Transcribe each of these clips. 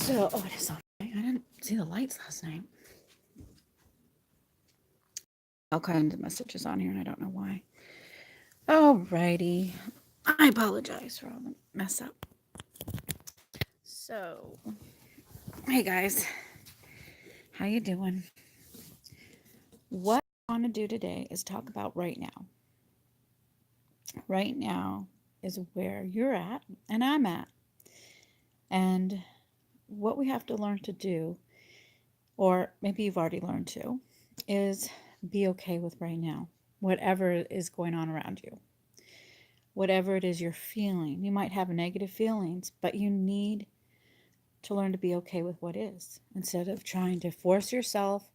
So, oh, it is on. I didn't see the lights last night. All kinds of messages on here, and I don't know why. Alrighty. I apologize for all the mess up. So, hey guys, how you doing? What I want to do today is talk about right now. Right now is where you're at and I'm at. And what we have to learn to do, or maybe you've already learned to, is be okay with right now, whatever is going on around you. Whatever it is you're feeling, you might have negative feelings, but you need to learn to be okay with what is instead of trying to force yourself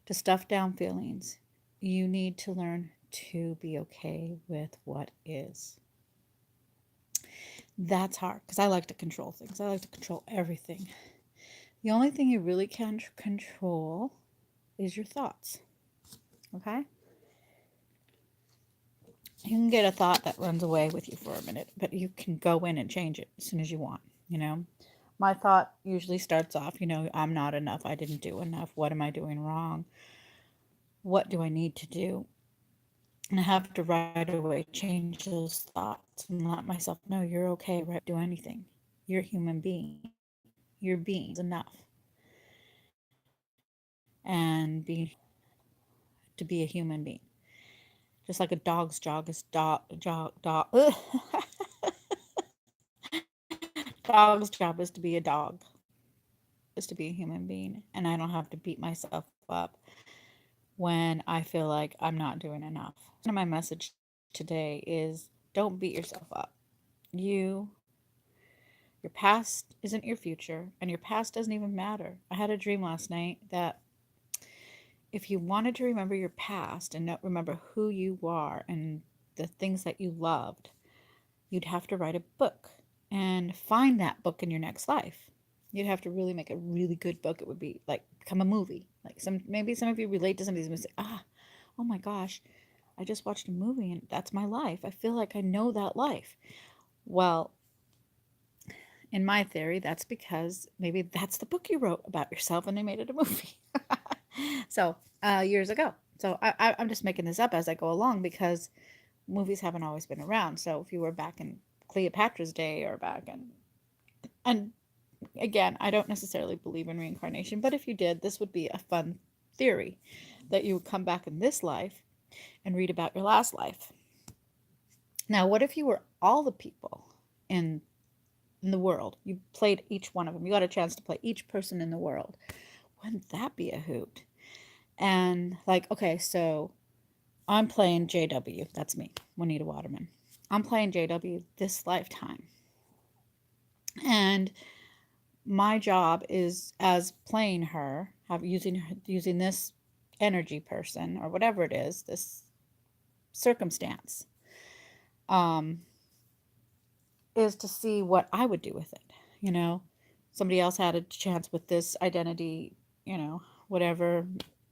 to stuff down feelings. You need to learn to be okay with what is. That's hard because I like to control things. I like to control everything. The only thing you really can control is your thoughts. Okay? You can get a thought that runs away with you for a minute, but you can go in and change it as soon as you want, you know? My thought usually starts off, I'm not enough. I didn't do enough. What am I doing wrong? What do I need to do? And I have to right away change those thoughts and let myself know you're okay, right? Do anything. You're a human being. Your being is enough. And to be a human being. Just like a dog's job is dog's job is to be a dog, is to be a human being. And I don't have to beat myself up when I feel like I'm not doing enough. So my message today is don't beat yourself up. Your past isn't your future, and your past doesn't even matter. I had a dream last night that if you wanted to remember your past and not remember who you are and the things that you loved, you'd have to write a book and find that book in your next life. You'd have to really make a really good book. It would be like become a movie. Like maybe some of you relate to some of these and say, oh my gosh, I just watched a movie and that's my life. I feel like I know that life. Well, in my theory, that's because maybe that's the book you wrote about yourself and they made it a movie. So, years ago. So I'm just making this up as I go along because movies haven't always been around. So if you were back in Cleopatra's day or back in, and again, I don't necessarily believe in reincarnation, but if you did, this would be a fun theory that you would come back in this life and read about your last life. Now, what if you were all the people in the world? You played each one of them. You got a chance to play each person in the world. Wouldn't that be a hoot? And like, okay, so I'm playing JW. That's me, Juanita Waterman. I'm playing JW this lifetime. And my job is as playing her, using this energy person or whatever it is, this circumstance, um, is to see what I would do with it. Somebody else had a chance with this identity, whatever,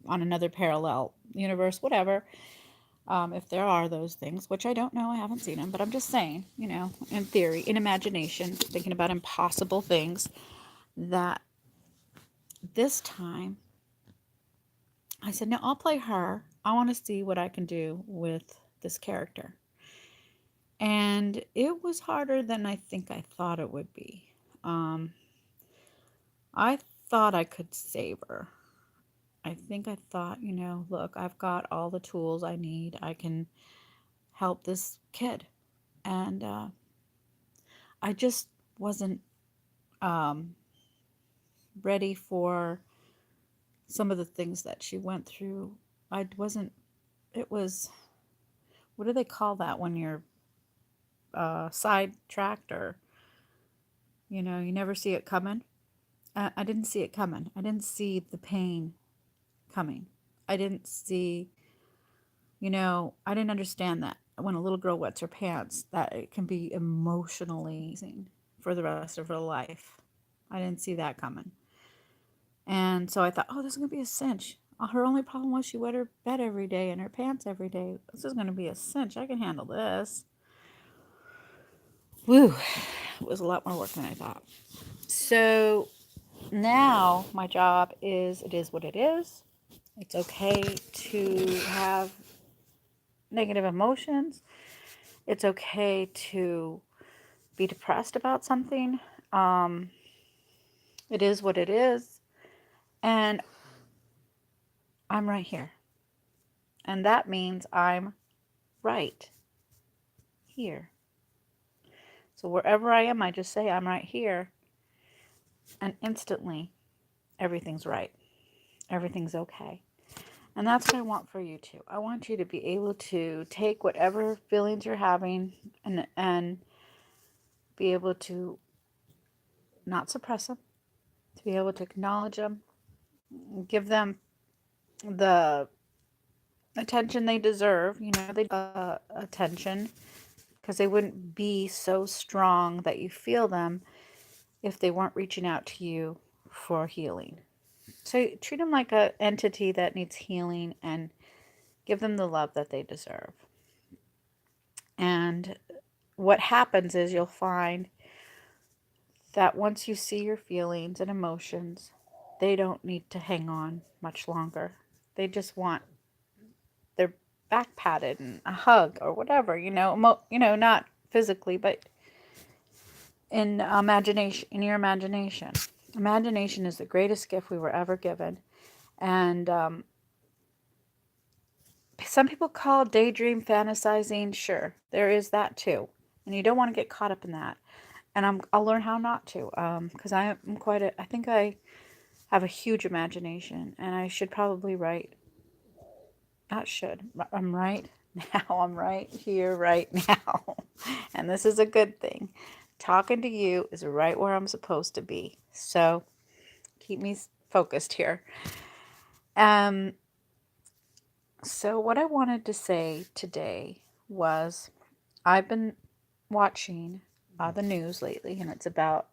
on another parallel universe, whatever. If there are those things, which I don't know, I haven't seen them, but I'm just saying, in theory, in imagination, thinking about impossible things, that this time I said, no, I'll play her. I want to see what I can do with this character. And it was harder than I think I thought it would be. I thought I could save her. I think I thought, look, I've got all the tools I need. I can help this kid. And I just wasn't um, ready for some of the things that she went through. It was, what do they call that when you're sidetracked or, you never see it coming? I didn't see it coming. I didn't see the pain coming. I didn't see, I didn't understand that when a little girl wets her pants, that it can be emotionally for the rest of her life. I didn't see that coming. And so I thought, oh, this is going to be a cinch. Her only problem was she wet her bed every day and her pants every day. This is going to be a cinch. I can handle this. Woo. It was a lot more work than I thought. So Now my job is, it is what it is. It's okay to have negative emotions. It's okay to be depressed about something. Um, it is what it is. And I'm right here. And that means I'm right here. So wherever I am, I just say I'm right here. And instantly, everything's right. Everything's okay. And that's what I want for you too. I want you to be able to take whatever feelings you're having and be able to not suppress them, to be able to acknowledge them, give them the attention they deserve. You know, they attention because they wouldn't be so strong that you feel them if they weren't reaching out to you for healing. So treat them like an entity that needs healing and give them the love that they deserve. And what happens is you'll find that once you see your feelings and emotions, they don't need to hang on much longer. They just want their back patted and a hug or whatever, not physically, but in imagination, in your imagination. Imagination is the greatest gift we were ever given. And some people call daydream fantasizing. Sure, there is that too. And you don't want to get caught up in that. And I'll learn how not to, because I think I have a huge imagination, and I should probably write. Not should. I'm right now. I'm right here, right now, and this is a good thing. Talking to you is right where I'm supposed to be. So keep me focused here. Um. So what I wanted to say today was I've been watching the news lately, and it's about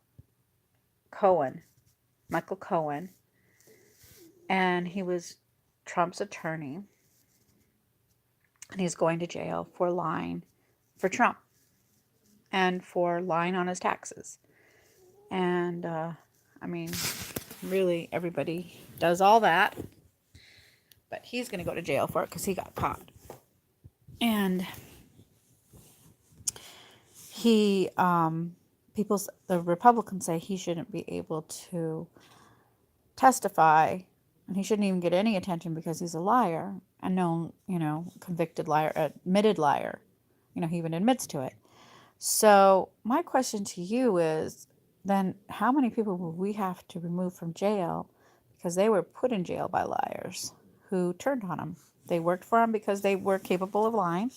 Cohen, Michael Cohen, and he was Trump's attorney, and he's going to jail for lying for Trump and for lying on his taxes. And I mean, really, everybody does all that, but he's going to go to jail for it because he got caught. And he, the Republicans say he shouldn't be able to testify, and he shouldn't even get any attention because he's a liar, a known, convicted liar, admitted liar. He even admits to it. So my question to you is, then how many people will we have to remove from jail because they were put in jail by liars who turned on them? They worked for them because they were capable of lying.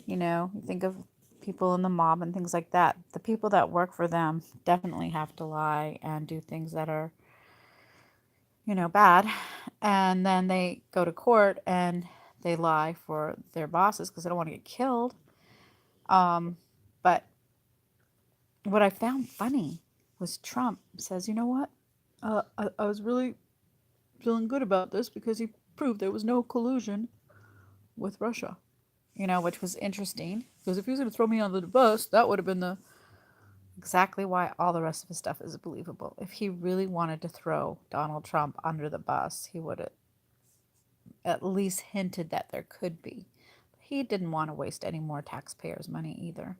You think of people in the mob and things like that. The people that work for them definitely have to lie and do things that are, bad. And then they go to court and they lie for their bosses because they don't want to get killed. But what I found funny was Trump says, you know what? I was really feeling good about this because he proved there was no collusion with Russia, which was interesting because if he was going to throw me under the bus, that would have been exactly why all the rest of his stuff is believable. If he really wanted to throw Donald Trump under the bus, he would have at least hinted that there could be. He didn't want to waste any more taxpayers' money either.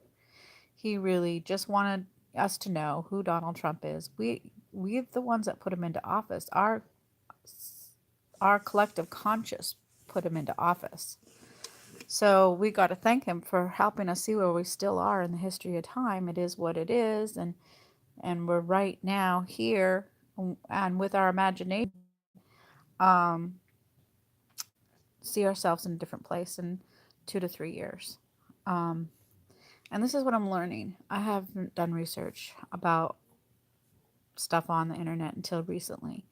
He really just wanted us to know who Donald Trump is. We're the ones that put him into office. Our collective conscious put him into office. So we got to thank him for helping us see where we still are in the history of time. It is what it is, and we're right now here, and with our imagination, um, see ourselves in a different place in 2 to 3 years. Um, and this is what I'm learning. I haven't done research about stuff on the internet until recently.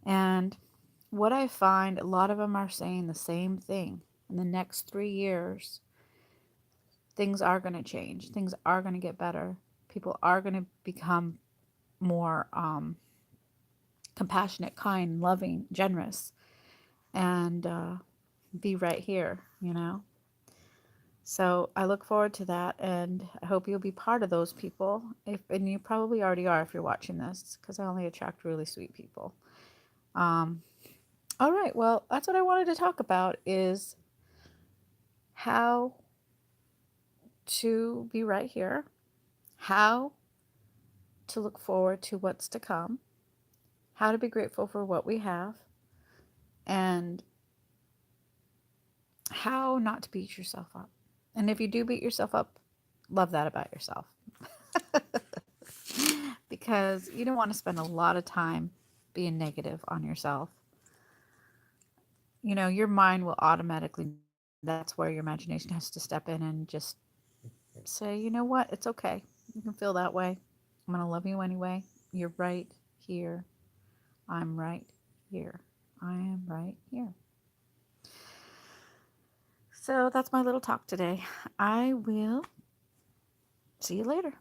And what I find, a lot of them are saying the same thing. In the next 3 years, things are going to change. Things are going to get better. People are going to become more compassionate, kind, loving, generous, and be right here, So I look forward to that, and I hope you'll be part of those people. If and you probably already are if you're watching this, because I only attract really sweet people. Um, all right, well, that's what I wanted to talk about is how to be right here, how to look forward to what's to come, how to be grateful for what we have, and how not to beat yourself up. And if you do beat yourself up, love that about yourself. Because you don't want to spend a lot of time being negative on yourself. Your mind will automatically, that's where your imagination has to step in and just say, you know what, it's okay. You can feel that way. I'm going to love you anyway. You're right here. I'm right here. I am right here. So that's my little talk today. I will see you later.